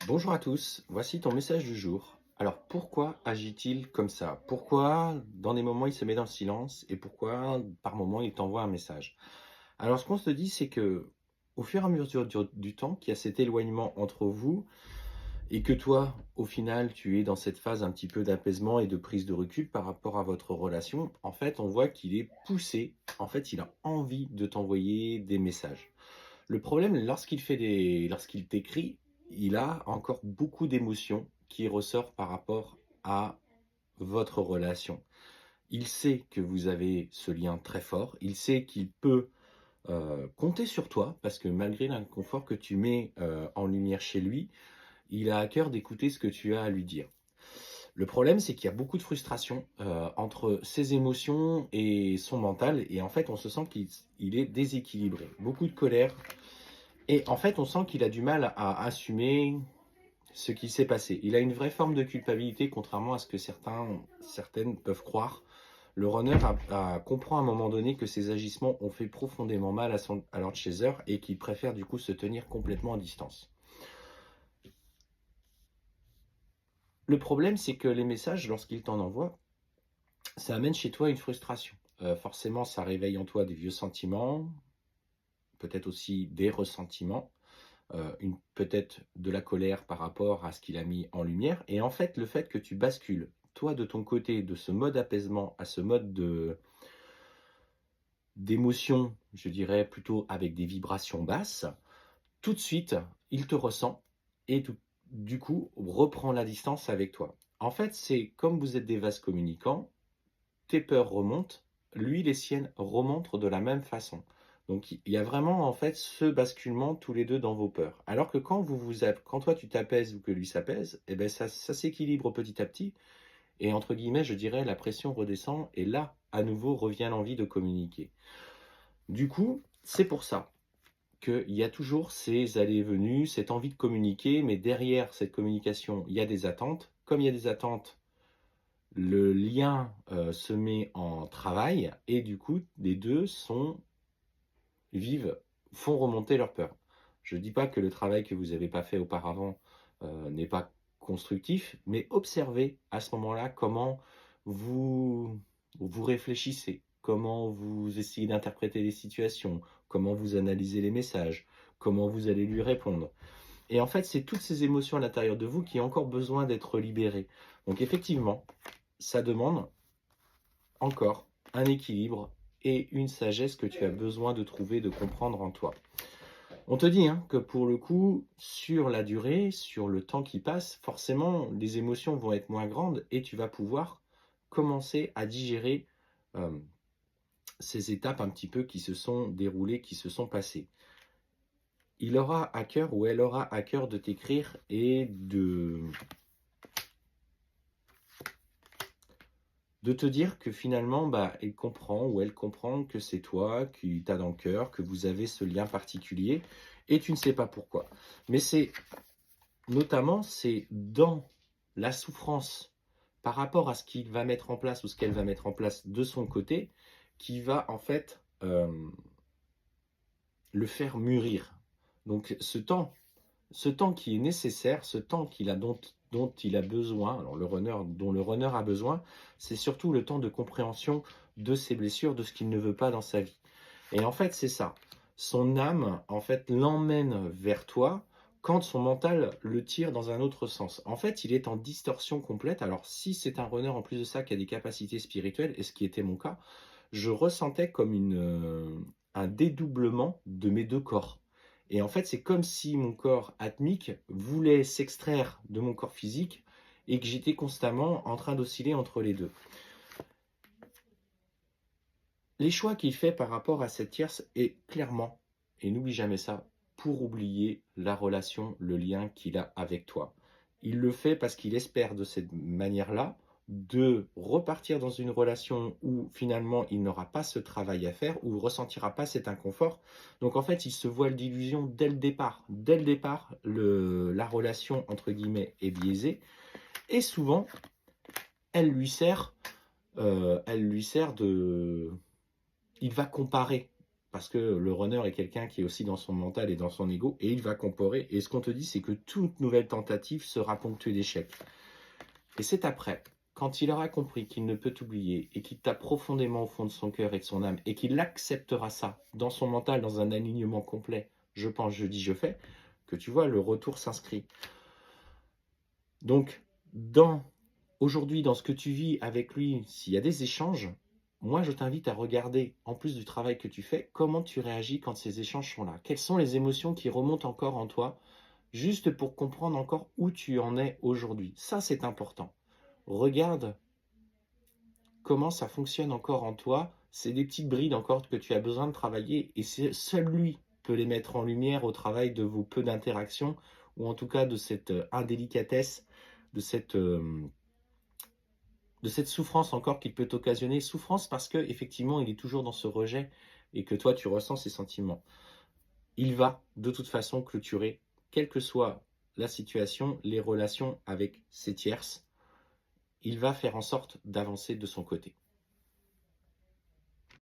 Bonjour à tous, voici ton message du jour. Alors pourquoi agit-il comme ça? Pourquoi dans des moments il se met dans le silence et pourquoi par moments il t'envoie un message? Alors ce qu'on se dit c'est que au fur et à mesure du temps qu'il y a cet éloignement entre vous et que toi au final tu es dans cette phase un petit peu d'apaisement et de prise de recul par rapport à votre relation, en fait on voit qu'il est poussé, en fait il a envie de t'envoyer des messages. Le problème, lorsqu'il t'écrit, il a encore beaucoup d'émotions qui ressortent par rapport à votre relation. Il sait que vous avez ce lien très fort, il sait qu'il peut compter sur toi, parce que malgré l'inconfort que tu mets en lumière chez lui, il a à cœur d'écouter ce que tu as à lui dire. Le problème, c'est qu'il y a beaucoup de frustration entre ses émotions et son mental, et en fait, on se sent qu'il est déséquilibré. Beaucoup de colère, et en fait, on sent qu'il a du mal à assumer ce qui s'est passé. Il a une vraie forme de culpabilité, contrairement à ce que certaines peuvent croire. Le runner comprend à un moment donné que ses agissements ont fait profondément mal à Lord Chaser et qu'il préfère du coup se tenir complètement à distance. Le problème, c'est que les messages, lorsqu'il t'en envoie, ça amène chez toi une frustration. Forcément, ça réveille en toi des vieux sentiments, peut-être aussi des ressentiments. Peut-être de la colère par rapport à ce qu'il a mis en lumière. Et en fait, le fait que tu bascules, toi de ton côté, de ce mode apaisement à ce mode d'émotion, je dirais plutôt avec des vibrations basses, tout de suite, il te ressent et du coup reprend la distance avec toi. En fait, c'est comme vous êtes des vases communicants, tes peurs remontent, lui, les siennes remontent de la même façon. Donc il y a vraiment en fait ce basculement tous les deux dans vos peurs. Alors que quand toi tu t'apaises ou que lui s'apaise, eh ben ça s'équilibre petit à petit et entre guillemets, je dirais la pression redescend et là, à nouveau revient l'envie de communiquer. Du coup, c'est pour ça qu'il y a toujours ces allées et venues, cette envie de communiquer, mais derrière cette communication, il y a des attentes. Comme il y a des attentes, le lien se met en travail et du coup, les deux vivent, font remonter leur peur. Je ne dis pas que le travail que vous n'avez pas fait auparavant n'est pas constructif, mais observez à ce moment-là comment vous, vous réfléchissez, comment vous essayez d'interpréter les situations, comment vous analysez les messages, comment vous allez lui répondre. Et en fait, c'est toutes ces émotions à l'intérieur de vous qui ont encore besoin d'être libérées. Donc effectivement, ça demande encore un équilibre et une sagesse que tu as besoin de trouver, de comprendre en toi. On te dit que pour le coup, sur la durée, sur le temps qui passe, forcément, les émotions vont être moins grandes et tu vas pouvoir commencer à digérer euh, ces étapes un petit peu qui se sont déroulées, qui se sont passées. Il aura à cœur ou elle aura à cœur de t'écrire et de te dire que finalement, il comprend ou elle comprend que c'est toi qui t'as dans le cœur, que vous avez ce lien particulier et tu ne sais pas pourquoi. Mais c'est dans la souffrance par rapport à ce qu'il va mettre en place ou ce qu'elle va mettre en place de son côté qui va en fait le faire mûrir. Donc ce temps qui est nécessaire, ce temps dont il a besoin, alors dont le runner a besoin, c'est surtout le temps de compréhension de ses blessures, de ce qu'il ne veut pas dans sa vie. Et en fait, c'est ça. Son âme, en fait, l'emmène vers toi quand son mental le tire dans un autre sens. En fait, il est en distorsion complète. Alors, si c'est un runner en plus de ça qui a des capacités spirituelles, et ce qui était mon cas, je ressentais comme un dédoublement de mes deux corps. Et en fait, c'est comme si mon corps atmique voulait s'extraire de mon corps physique et que j'étais constamment en train d'osciller entre les deux. Les choix qu'il fait par rapport à cette tierce est clairement, et n'oublie jamais ça, pour oublier la relation, le lien qu'il a avec toi. Il le fait parce qu'il espère de cette manière-là de repartir dans une relation où finalement il n'aura pas ce travail à faire, où il ne ressentira pas cet inconfort. Donc en fait, il se voile d'illusion dès le départ. Dès le départ, la relation, entre guillemets, est biaisée. Et souvent, elle lui sert, elle lui sert de... Il va comparer. parce que le runner est quelqu'un qui est aussi dans son mental et dans son ego, et il va comparer. Et ce qu'on te dit, c'est que toute nouvelle tentative sera ponctuée d'échecs. Et c'est après, quand il aura compris qu'il ne peut t'oublier et qu'il t'a profondément au fond de son cœur et de son âme et qu'il acceptera ça dans son mental, dans un alignement complet, je pense, je dis, je fais, que tu vois, le retour s'inscrit. Donc, aujourd'hui, dans ce que tu vis avec lui, s'il y a des échanges, moi, je t'invite à regarder, en plus du travail que tu fais, comment tu réagis quand ces échanges sont là. Quelles sont les émotions qui remontent encore en toi, juste pour comprendre encore où tu en es aujourd'hui. Ça, c'est important. Regarde comment ça fonctionne encore en toi. C'est des petites brides encore que tu as besoin de travailler et seul lui peut les mettre en lumière au travail de vos peu d'interactions ou en tout cas de cette indélicatesse, de cette souffrance encore qu'il peut occasionner. Souffrance parce que effectivement il est toujours dans ce rejet et que toi tu ressens ces sentiments. Il va de toute façon clôturer, quelle que soit la situation, les relations avec ses tierces. Il va faire en sorte d'avancer de son côté.